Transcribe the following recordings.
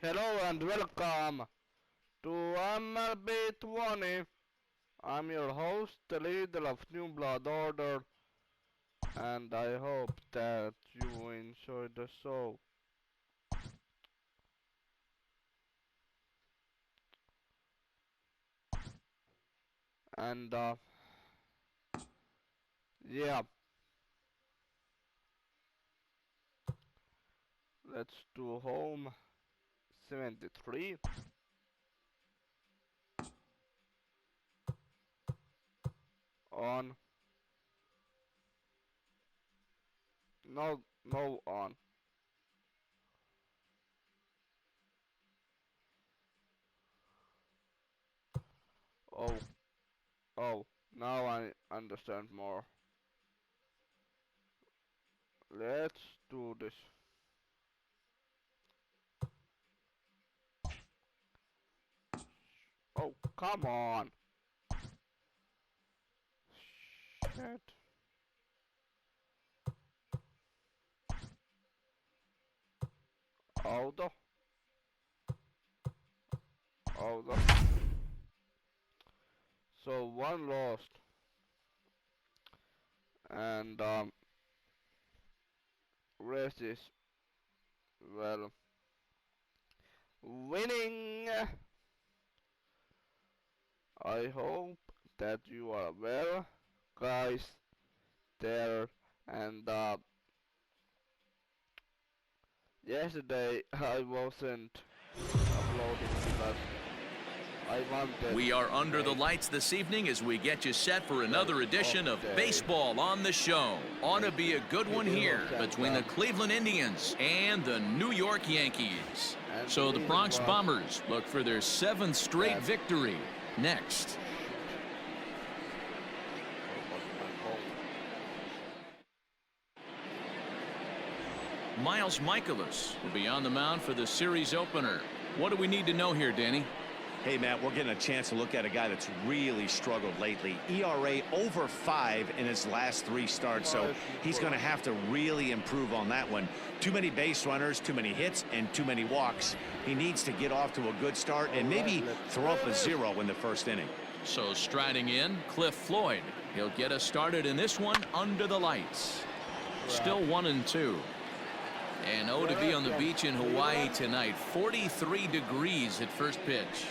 Hello and welcome to MLB 20. I'm your host, the leader of New Blood Order, and I hope that you enjoy the show. And yeah, let's do home 73 on. No on. Oh, oh, now I understand more. Let's do this. Oh, come on. Shit. Auto. Auto. So one lost. And rest is, well, winning. I hope that you are well, guys, there. And yesterday I wasn't uploading because I wanted. We are under the lights this evening as we get you set for another edition of Baseball on the Show. Ought to be a good one here between the Cleveland Indians and the New York Yankees. So the Bronx Bombers look for their 7th straight victory next. Miles Mikolas will be on the mound for the series opener. What do we need to know here, Danny? Hey, Matt, we're getting a chance to look at a guy that's really struggled lately. ERA over 5 in his last 3 starts, so he's going to have to really improve on that one. Too many base runners, too many hits, and too many walks. He needs to get off to a good start and maybe throw up a 0 in the first inning. So striding in, Cliff Floyd. He'll get us started in this one under the lights. Still 1-2. And oh, to be on the beach in Hawaii tonight. 43 degrees at first pitch.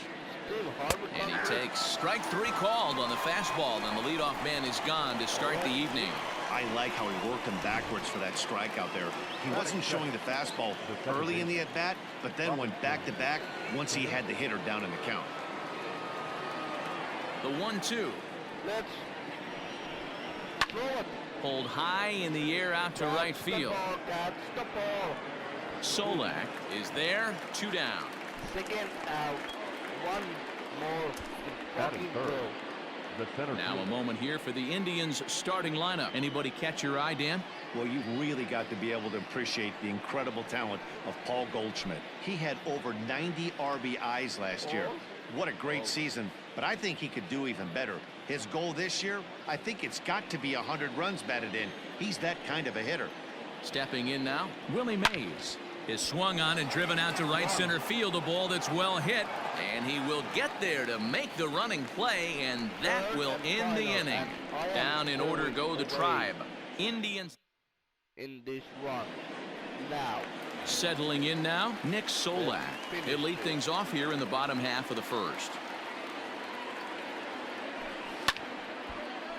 And he takes strike 3 called on the fastball. And the leadoff man is gone to start the evening. I like how he worked him backwards for that strikeout there. He wasn't showing the fastball early in the at-bat, but then went back-to-back once he had the hitter down in the count. The 1-2. Let's throw it. Pulled high in the air out to right field. That's the ball. Solak is there. 2 down. Second out. One more. Batting third. The center now fielder. a moment here for the Indians starting lineup. Anybody catch your eye, Dan? Well, you've really got to be able to appreciate the incredible talent of Paul Goldschmidt. He had over 90 RBIs last year. What a great season, but I think he could do even better. His goal this year, I think it's got to be 100 runs batted in. He's that kind of a hitter. Stepping in now, Willie Mays is swung on and driven out to right center field. A ball that's well hit, and he will get there to make the running play, and that will end the inning. Down in order go the Tribe. Indians in this one now. Settling in now, Nick Solak. He'll lead things off here in the bottom half of the first.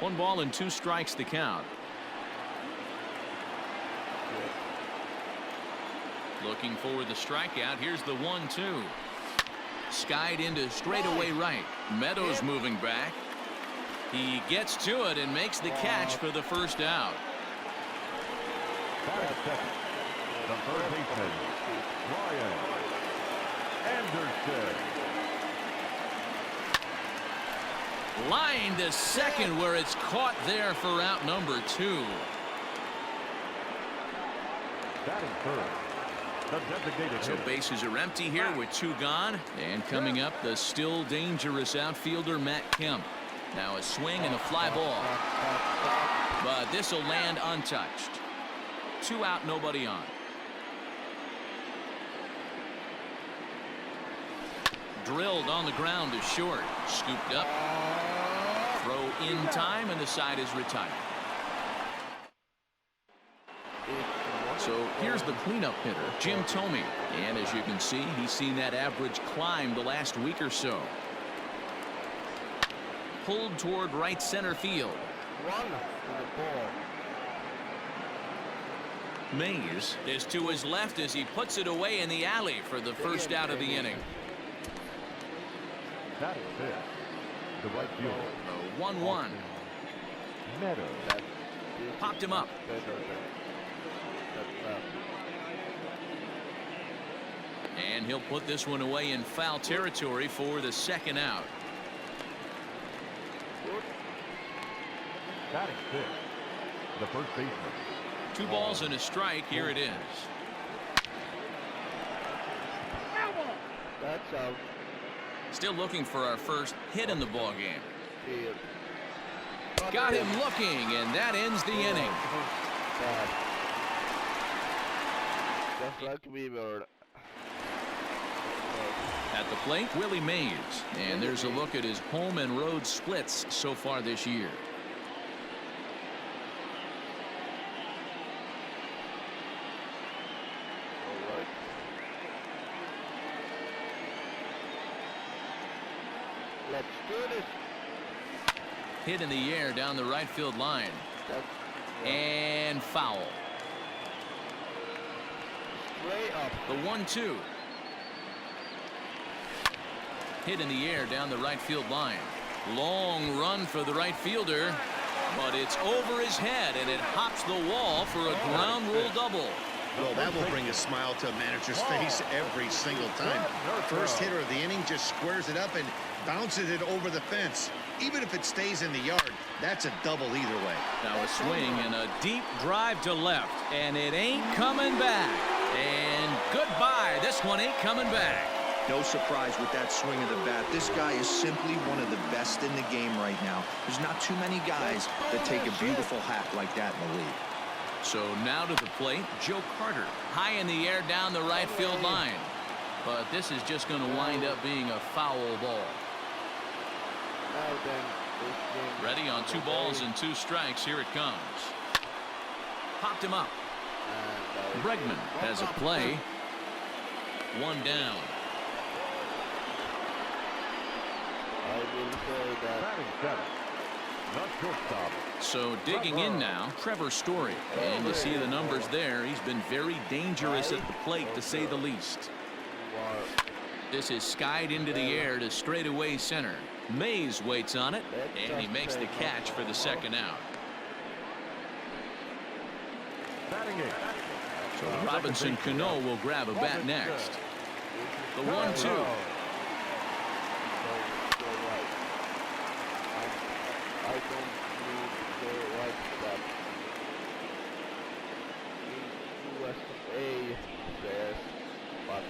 1 ball and 2 strikes to count. Looking for the strikeout. Here's the 1-2. Skied into straightaway right. Meadows moving back. He gets to it and makes the catch for the first out. Batting second. The third baseman, Ryan Anderson. Line to second where it's caught there for out number 2. Batting third. The designated So hitter. bases are empty here with 2 gone. And coming up, the still dangerous outfielder Matt Kemp. Now a swing and a fly ball. But this will land untouched. 2 out, nobody on. Drilled on the ground to short. Scooped up. Throw in time, and the side is retired. So here's the cleanup hitter, Jim Thome. And as you can see, he's seen that average climb the last week or so. Pulled toward right center field. Run for the ball. Mays is to his left as he puts it away in the alley for the first out of the inning. That is it. The right fielder. 1-1. Meadows. Popped him up. And he'll put this one away in foul territory for the second out. Batting fifth. The first baseman. 2 balls and a strike. Here it is. That's out. Still looking for our first hit in the ball game. Field. Got him looking, and that ends the inning. Just like we were. At the plate, Willie Mays. And there's a look at his home and road splits so far this year. Let's do this. Hit in the air down the right field line. And foul. Way up. The 1-2. Hit in the air down the right field line. Long run for the right fielder. But it's over his head, and it hops the wall for a ground rule double. Well, that will bring a smile to a manager's face every single time. First hitter of the inning just squares it up and bounces it over the fence. Even if it stays in the yard, that's a double either way. Now a swing and a deep drive to left, and it ain't coming back. And goodbye. This one ain't coming back. No surprise with that swing of the bat. This guy is simply one of the best in the game right now. There's not too many guys that take a beautiful hack like that in the league. So now to the plate, Joe Carter. High in the air down the right field line. But this is just going to wind up being a foul ball. Ready on 2 balls and 2 strikes. Here it comes. Popped him up. Bregman has a play. 1 down. I will say that. Batting seventh. Not shortstop. So digging in now, Trevor Story. And you see the numbers there. He's been very dangerous at the plate, to say the least. This is skied into the air to straightaway center. Mays waits on it, and he makes the catch for the second out. Batting eighth. So Robinson Cano will grab a bat next. The 1-2. I don't need the right step. USA says, but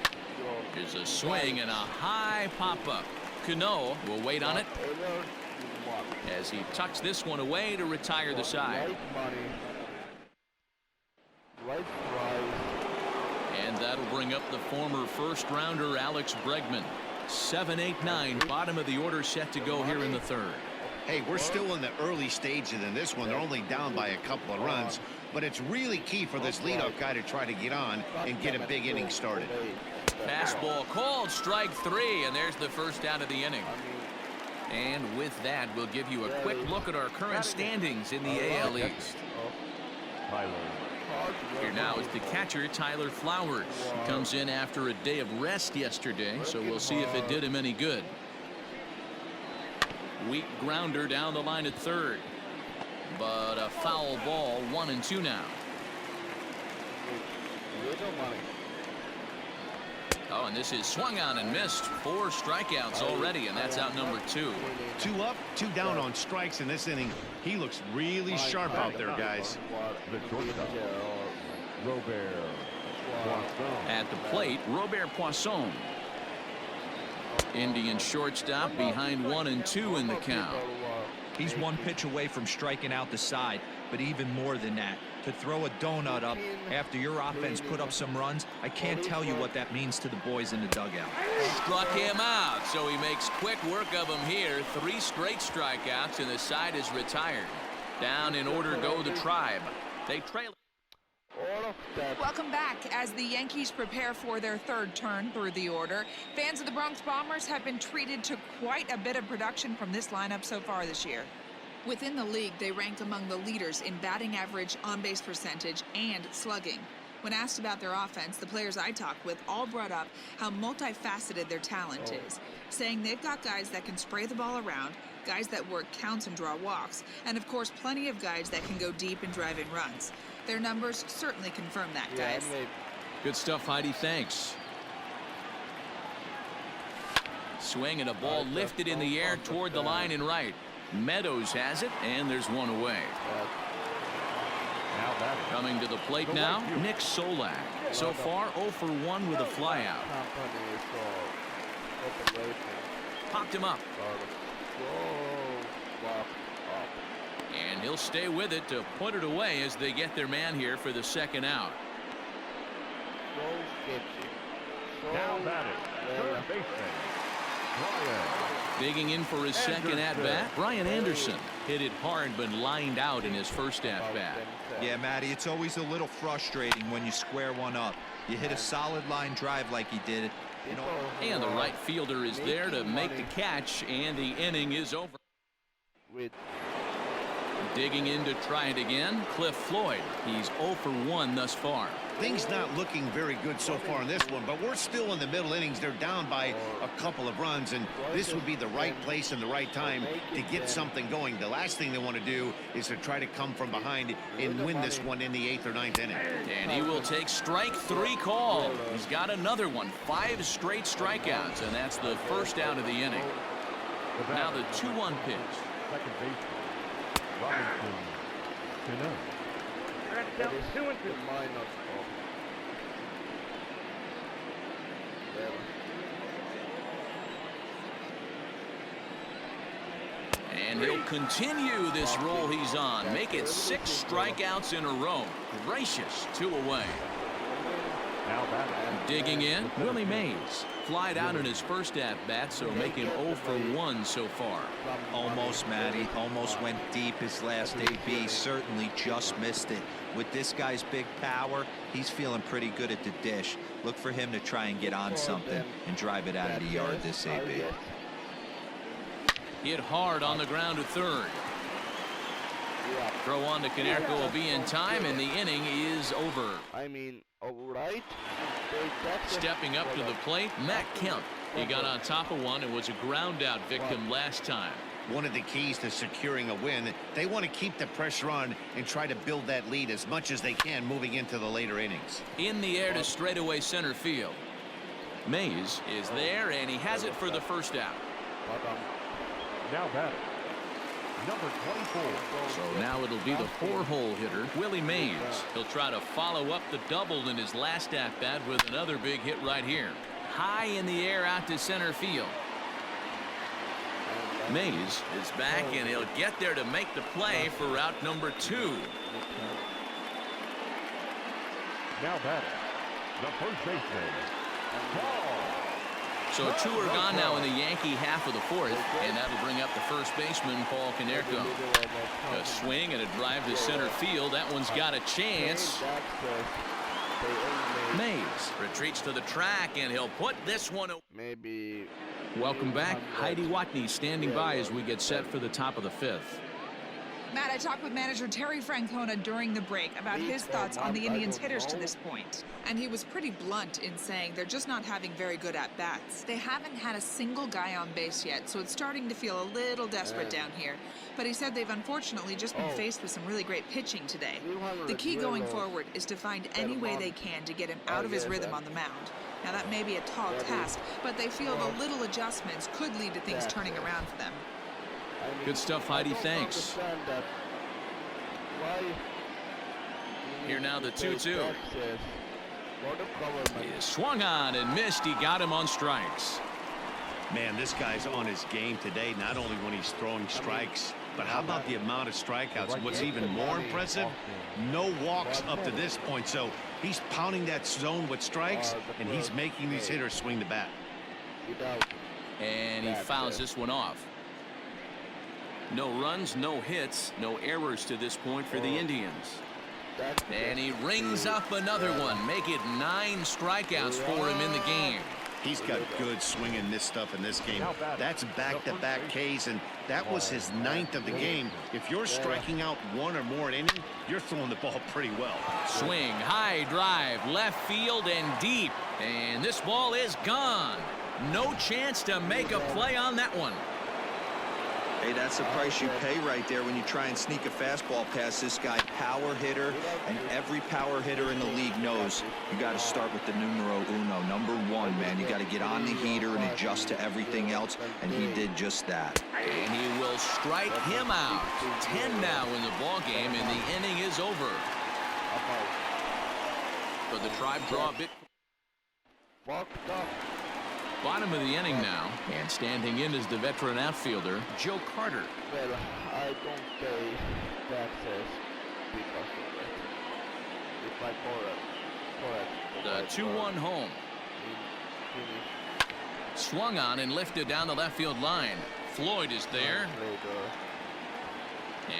Here's a swing and a high pop-up. Cano will wait on it as he tucks this one away to retire the side. Right money, right price. And that'll bring up the former first-rounder Alex Bregman. 7-8-9, bottom of the order set to go here in the third. Hey, we're still in the early stages in this one. They're only down by a couple of runs, but it's really key for this leadoff guy to try to get on and get a big inning started. Fastball called, strike 3, and there's the first out of the inning. And with that, we'll give you a quick look at our current standings in the AL East. Here now is the catcher, Tyler Flowers. He comes in after a day of rest yesterday, so we'll see if it did him any good. Weak grounder down the line at third. But a foul ball, 1-2 now. Oh, and this is swung on and missed. 4 strikeouts already, and that's out number 2. 2 up, 2 down on strikes in this inning. He looks really sharp out there, guys. The shortstop. Robert Poisson. At the plate, Robert Poisson. Indian shortstop behind 1-2 in the count. He's 1 pitch away from striking out the side, but even more than that, To throw a donut up after your offense put up some runs, I can't tell you what that means to the boys in the dugout. Struck him out, so he makes quick work of him here. 3 straight strikeouts, and the side is retired. Down in order go the Tribe. They trail. Welcome back. As the Yankees prepare for their 3rd turn through the order, fans of the Bronx Bombers have been treated to quite a bit of production from this lineup so far this year. Within the league, they rank among the leaders in batting average, on-base percentage, and slugging. When asked about their offense, the players I talked with all brought up how multifaceted their talent is, saying they've got guys that can spray the ball around, guys that work counts and draw walks, and of course plenty of guys that can go deep and drive in runs. Their numbers certainly confirm that, guys. Good stuff, Heidi. Thanks. Swing and a ball lifted in the air toward the line and right. Meadows has it, and there's one away. Coming to the plate now, Nick Solak. So far, 0 for 1 with a flyout. Popped him up. And he'll stay with it to put it away as they get their man here for the 2nd out. Now batting, third baseman, Brian. Digging in for his 2nd at-bat, Brian Anderson. Hit it hard but lined out in his 1st at-bat. Yeah, Matty, it's always a little frustrating when you square one up. You hit a solid line drive like he did. And the right fielder is there to make the catch, and the inning is over. Digging in to try it again, Cliff Floyd. He's 0 for 1 thus far. Things not looking very good so far in this one, but we're still in the middle innings. They're down by a couple of runs, and this would be the right place and the right time to get something going. The last thing they want to do is to try to come from behind and win this one in the 8th or 9th inning. And he will take strike 3 call. He's got another one. 5 straight strikeouts, and that's the 1st out of the inning. Now the 2-1 pitch. Second baseman, Robinson Cano. And he'll continue this roll he's on. Make it 6 strikeouts in a row. Gracious, 2 away. Now batting. Digging in, Willie Mays. Flied out in his 1st at-bat, so making 0 for 1 so far. Almost, Matty. Almost went deep his last AB. Certainly just missed it. With this guy's big power, he's feeling pretty good at the dish. Look for him to try and get on something and drive it out of the yard this AB. Hit hard on the ground to 3rd. Throw on to Canerco will be in time, and the inning is over. Alright. Stepping up to the plate, Matt Kemp. He got on top of one and was a ground out victim last time. One of the keys to securing a win, they want to keep the pressure on and try to build that lead as much as they can moving into the later innings. In the air to straightaway center field. Mays is there, and he has it for the 1st out. Now batting, number 24. So now it'll be the 4-hole hitter, Willie Mays. He'll try to follow up the double in his last at-bat with another big hit right here. High in the air out to center field. Mays is back, and he'll get there to make the play for route number 2. Now batting, the first baseman, Paul. So 2 are gone now in the Yankee half of the 4th, and that'll bring up the first baseman, Paul Canerco. A swing and a drive to center field. That one's got a chance. Mays retreats to the track, and he'll put this one away. Maybe. Welcome back. Heidi Watney standing by as we get set for the top of the 5th. Matt, I talked with manager Terry Francona during the break about his thoughts on the Indians hitters to this point. And he was pretty blunt in saying they're just not having very good at-bats. They haven't had a single guy on base yet, so it's starting to feel a little desperate down here. But he said they've unfortunately just been faced with some really great pitching today. The key going forward is to find any way they can to get him out of his rhythm on the mound. Now, that may be a tall task, but they feel the little adjustments could lead to things turning around for them. Good stuff, Heidi. Thanks. Here now the 2-2. He swung on and missed. He got him on strikes. Man, this guy's on his game today, not only when he's throwing strikes, But how about the amount of strikeouts? What's even more impressive, no walks up to this point. So he's pounding that zone with strikes, and he's making these hitters swing the bat. And he fouls this one off. No runs, no hits, no errors to this point for the Indians. And he rings up another one. Make it 9 strikeouts for him in the game. He's got good swing and miss stuff in this game. That's back-to-back Ks, and that was his 9th of the game. If you're striking out 1 or more an inning, you're throwing the ball pretty well. Swing, high drive, left field and deep. And this ball is gone. No chance to make a play on that one. Hey, that's the price you pay right there when you try and sneak a fastball past this guy. Power hitter, and every power hitter in the league knows you got to start with the numero uno, number 1, man. You got to get on the heater and adjust to everything else, and he did just that. And he will strike him out. 10 now in the ball game, and the inning is over. But the Tribe draw a bit. Bottom of the inning now, and standing in is the veteran outfielder, Joe Carter. Well, I don't pay taxes because of it. If I correct. The 2-1 home. Swung on and lifted down the left field line. Floyd is there.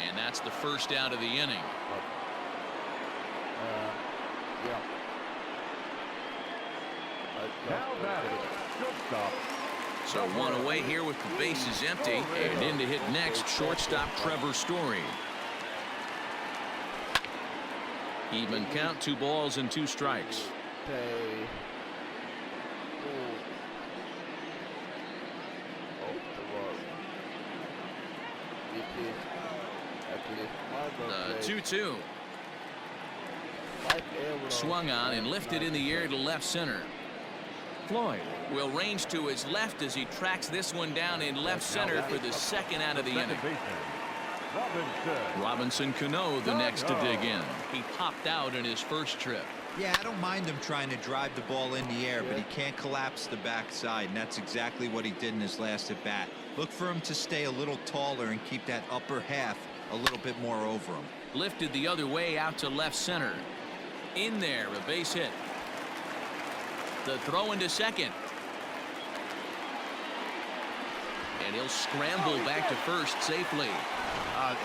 And that's the first out of the inning. Yeah. Now that good stop. So 1 away here with the bases empty, and in to hit next, shortstop Trevor Story. Even count, 2 balls and 2 strikes. The 2-2. Swung on and lifted in the air to left center. Floyd will range to his left as he tracks this one down in left center for the 2nd out of the inning. Robinson Cano the next to dig in. He popped out in his first trip. Yeah, I don't mind him trying to drive the ball in the air, but he can't collapse the backside, and that's exactly what he did in his last at bat. Look for him to stay a little taller and keep that upper half a little bit more over him. Lifted the other way out to left center. In there, a base hit. The throw into second. And he'll scramble back to first safely.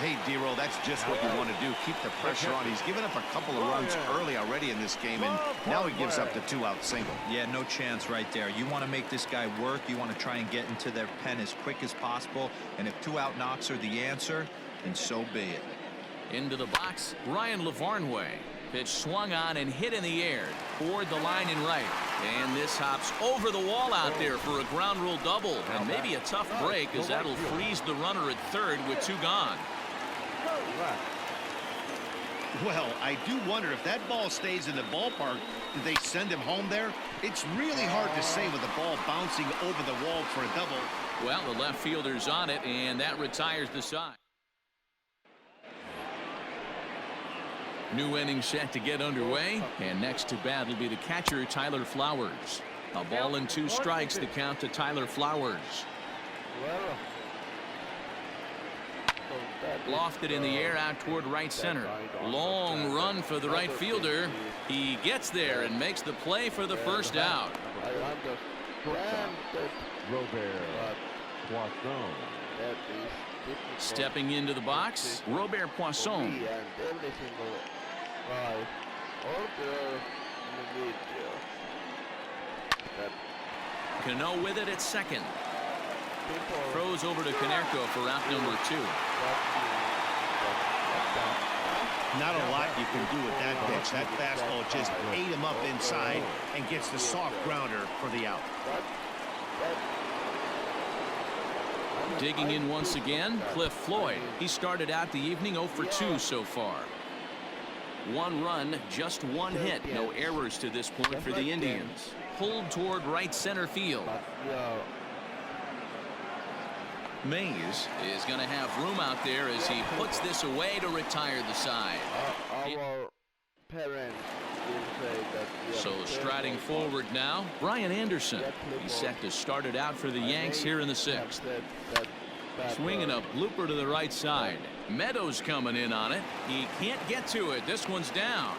Hey, D-Roll, that's just what you want to do. Keep the pressure on. He's given up a couple of runs early already in this game, and now he gives up the 2-out single. Yeah, no chance right there. You want to make this guy work. You want to try and get into their pen as quick as possible. And if 2-out knocks are the answer, then so be it. Into the box, Ryan Lavarnway. Pitch swung on and hit in the air toward the line and right. And this hops over the wall out there for a ground rule double. And maybe a tough break, as that'll freeze the runner at third with 2 gone. Well, I do wonder if that ball stays in the ballpark, did they send him home there? It's really hard to say with the ball bouncing over the wall for a double. Well, the left fielder's on it, and that retires the side. New inning set to get underway, and next to bat will be the catcher, Tyler Flowers. A ball and 2 strikes, the count to Tyler Flowers. Lofted in the air out toward right center. Long run for the right fielder. He gets there and makes the play for the first out. Robert Poisson. Stepping into the box, Robert Poisson. Cano with it at second. Throws over to Canerco for out number 2. Not a lot you can do with that pitch. That fastball just ate him up inside and gets the soft grounder for the out. Digging in once again, Cliff Floyd. He started out the evening 0 for 2 so far. 1 run, just 1 hit. No errors to this point for the Indians. Pulled toward right center field. Mays is going to have room out there as he puts this away to retire the side. Our parents will say that. So striding forward now, Brian Anderson. He's set to start it out for the Yanks here in the 6th. Swinging a blooper to the right side. Meadows coming in on it. He can't get to it. This one's down.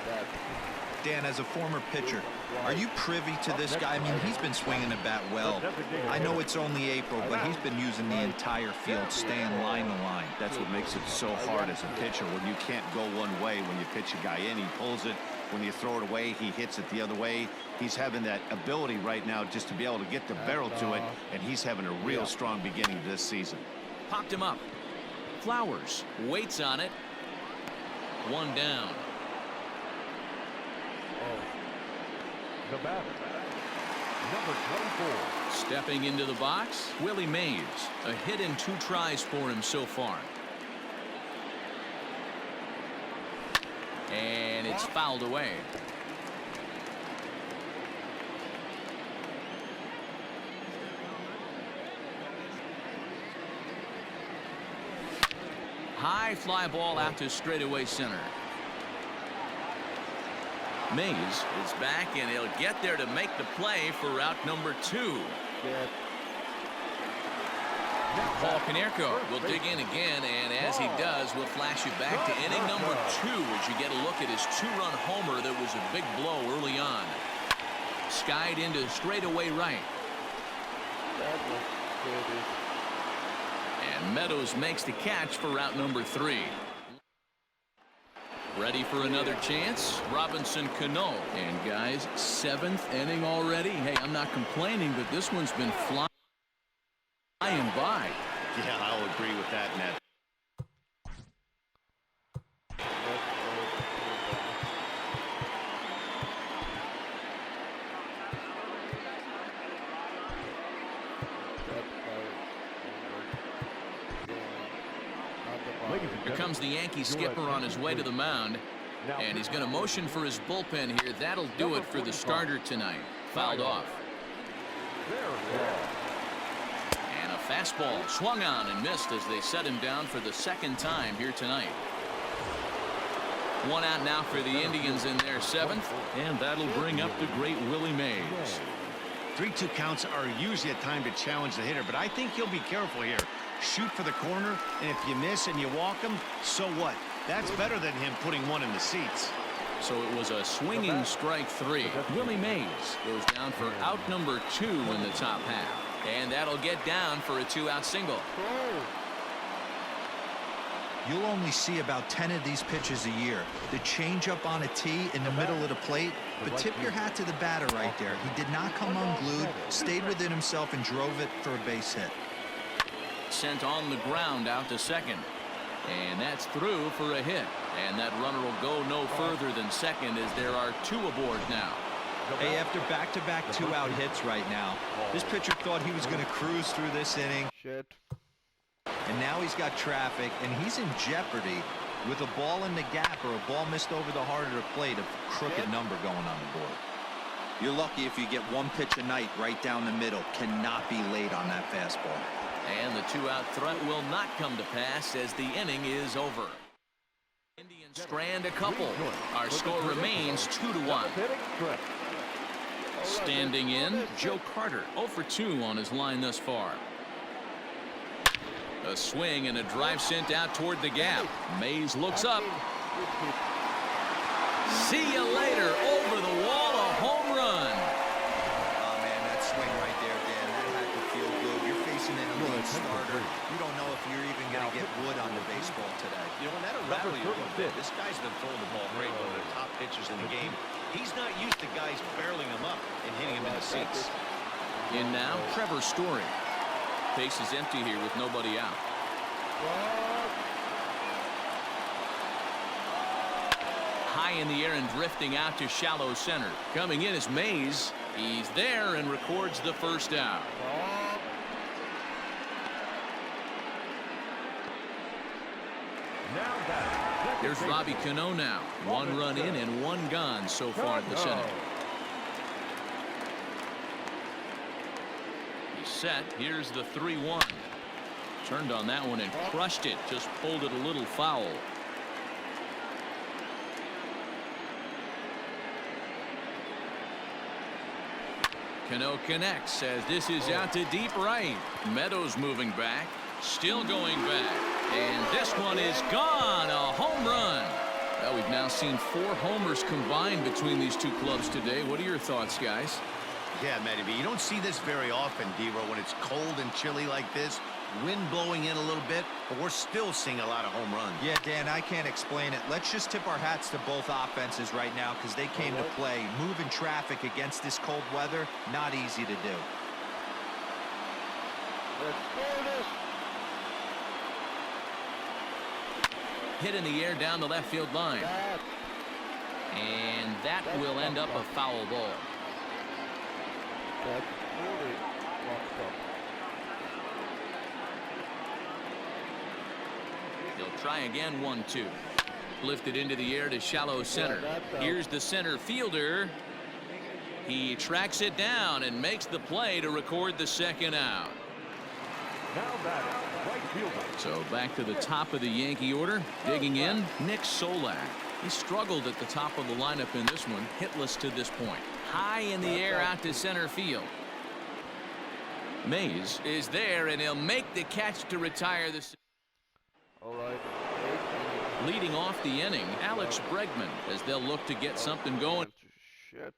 Dan, as a former pitcher, are you privy to this guy? I mean, he's been swinging the bat well. I know it's only April, but he's been using the entire field, staying line to line. That's what makes it so hard as a pitcher when you can't go one way. When you pitch a guy in, he pulls it. When you throw it away, he hits it the other way. He's having that ability right now just to be able to get the barrel to it, and he's having a real strong beginning this season. Popped him up. Flowers waits on it. One down. The batter, number 24. Stepping into the box, Willie Mays. A hit and 2 tries for him so far. And it's fouled away. High fly ball out to straightaway center. Mays is back, and he'll get there to make the play for route number 2. Paul Konerko will dig in again, and as he does, we'll flash you back to inning number 2 as you get a look at his 2-run homer that was a big blow early on. Skied into straightaway right. And Meadows makes the catch for route number 3. Ready for another chance. Robinson Cano. And guys, 7th inning already. Hey, I'm not complaining, but this one's been flying by. Yeah, I'll agree with that, Ned. Here comes the Yankee skipper on his way to the mound, and he's going to motion for his bullpen here. That'll do it for the starter tonight. Fouled off. And a fastball swung on and missed as they set him down for the 2nd time here tonight. 1 out now for the Indians in their 7th, and that'll bring up the great Willie Mays. 3-2 counts are usually a time to challenge the hitter, but I think he'll be careful here. Shoot for the corner, and if you miss and you walk him, so what? That's better than him putting one in the seats. So it was a swinging strike 3. Willie Mays goes down for out number 2 in the top half. And that'll get down for a 2-out single. You'll only see about 10 of these pitches a year. The changeup on a tee in the middle of the plate, but tip your hat to the batter right there. He did not come unglued, stayed within himself, and drove it for a base hit. Sent on the ground out to second, and that's through for a hit, and that runner will go no further than second as there are 2 aboard now. Hey, after back-to-back 2-out hits right now, this pitcher thought he was going to cruise through this inning, and now he's got traffic, and he's in jeopardy with a ball in the gap or a ball missed over the heart of the plate, a crooked number going on the board. You're lucky if you get 1 pitch a night right down the middle. Cannot be late on that fastball. And the 2-out threat will not come to pass as the inning is over. Indians strand a couple. Our score remains 2-1. Standing in, Joe Carter, 0 for 2 on his line thus far. A swing and a drive sent out toward the gap. Mays looks up. See you later. Over the wall, a home run. Oh, man, that swing right there, Dan, that had to feel good. You're facing an elite starter. You don't know if you're even going to get wood on the baseball today. You know, that'll rattle you a little bit. This guy's been throwing the ball great, one of the top pitchers in the game. He's not used to guys barreling him up and hitting him in the seats. In now, Trevor Story. Base is empty here with nobody out. High in the air and drifting out to shallow center. Coming in is Mays. He's there and records the 1st out. Here's Robbie Cano now. 1 run in and 1 gone so far this inning. He's set. Here's the 3-1. Turned on that one and crushed it. Just pulled it a little foul. Cano connects as this is out to deep right. Meadows moving back. Still going back. And this one is gone. A home run. Well, we've now seen 4 homers combined between these two clubs today. What are your thoughts, guys? Yeah, Matty B, you don't see this very often, D-Row, when it's cold and chilly like this. Wind blowing in a little bit, but we're still seeing a lot of home runs. Yeah, Dan, I can't explain it. Let's just tip our hats to both offenses right now because they came to play. Moving traffic against this cold weather, not easy to do. Let's do this. Hit in the air down the left field line. And that will end up a foul ball. That's really fucked up. He'll try again. 1-2. Lifted into the air to shallow center. Here's the center fielder. He tracks it down and makes the play to record the second out. Now batting, right fielder. So back to the top of the Yankee order. Digging in, Nick Solak. He struggled at the top of the lineup in this one. Hitless to this point. High in the air out to center field. Mays is there, and he'll make the catch to retire the. All right. Leading off the inning, Alex Bregman, as they'll look to get something going. Shit.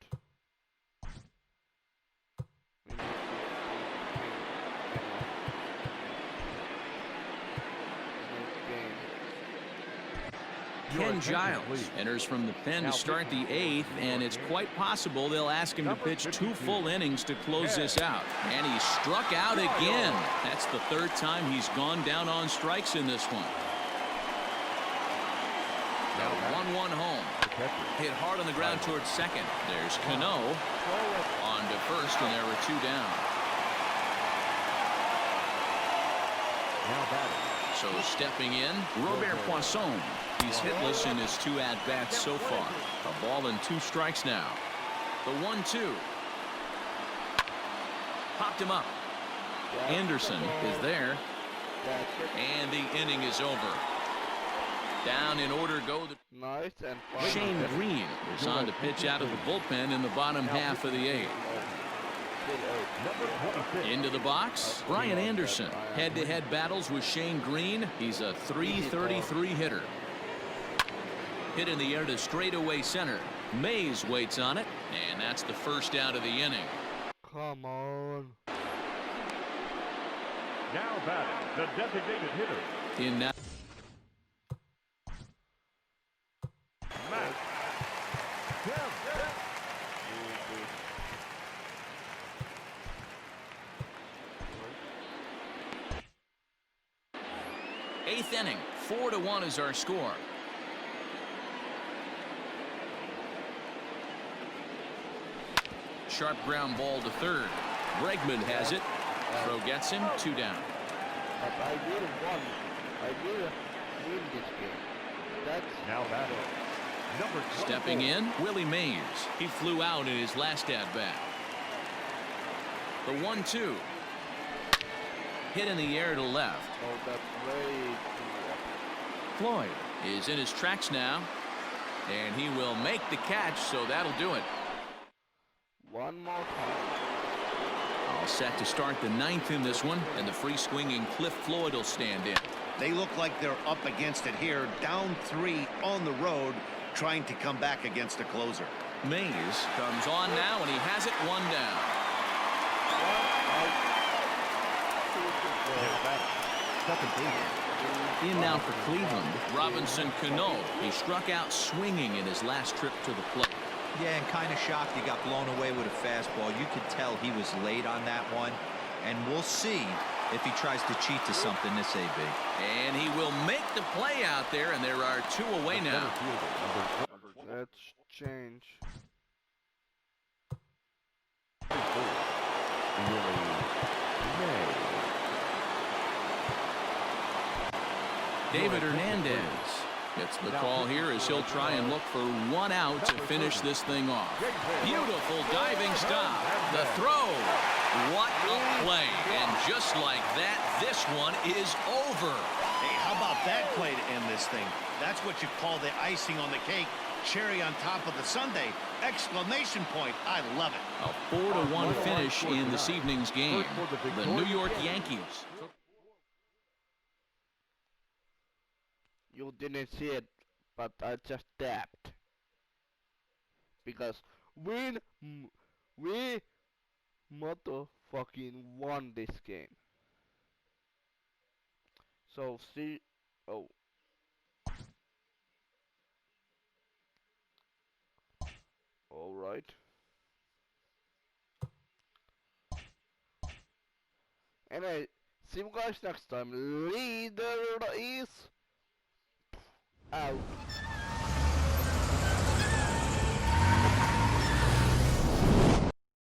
Ken Giles enters from the pen to start the 8th, and it's quite possible they'll ask him to pitch 2 full innings to close this out. And he struck out again. That's the 3rd time he's gone down on strikes in this one. Now 1-1 home. Hit hard on the ground towards second. There's Cano on to first, and there were 2 down. Now batting. So stepping in, Robert Poisson. He's hitless in his 2 at-bats so far. A ball and 2 strikes now. The 1-2. Popped him up. Anderson is there. And the inning is over. Down in order go the Nice and Shane Green is on to pitch out of the bullpen in the bottom half of the 8th. Into the box, Brian Anderson. Head-to-head battles with Shane Green. He's a .333 hitter. Hit in the air to straightaway center. Mays waits on it, and that's the first out of the inning. Come on. Now batting, the designated hitter. In now. Matt. Eighth inning, 4-1 is our score. Sharp ground ball to third. Bregman has it. Throw gets him. 2 down. But I will win this game. That's Now batting. Number 24. Stepping in, Willie Mays. He flew out in his last at-bat. The 1-2. Hit in the air to left. oh, that's way too Floyd is in his tracks now, and he will make the catch, so that'll do it. One more time. All set to start the 9th in this one, and the free swinging Cliff Floyd will stand in. They look like they're up against it here, down 3 on the road, trying to come back against the closer. Mays comes on now, and he has it 1 down. In now for Cleveland, Robinson Cano. He struck out swinging in his last trip to the plate. Yeah, and kind of shocked he got blown away with a fastball. You could tell he was late on that one. And we'll see if he tries to cheat to something this AB. And he will make the play out there, and there are 2 away now. Let's change. David Hernandez gets the call here as he'll try and look for 1 out to finish this thing off. Beautiful diving stop. The throw. What a play. And just like that, this one is over. Hey, how about that play to end this thing? That's what you call the icing on the cake. Cherry on top of the sundae. Exclamation point. I love it. A 4-1 finish in this evening's game. The New York Yankees You didn't see it, but I just tapped. Because we motherfucking won this game. So see, oh, all right. Anyway, see you guys next time. Leader is out.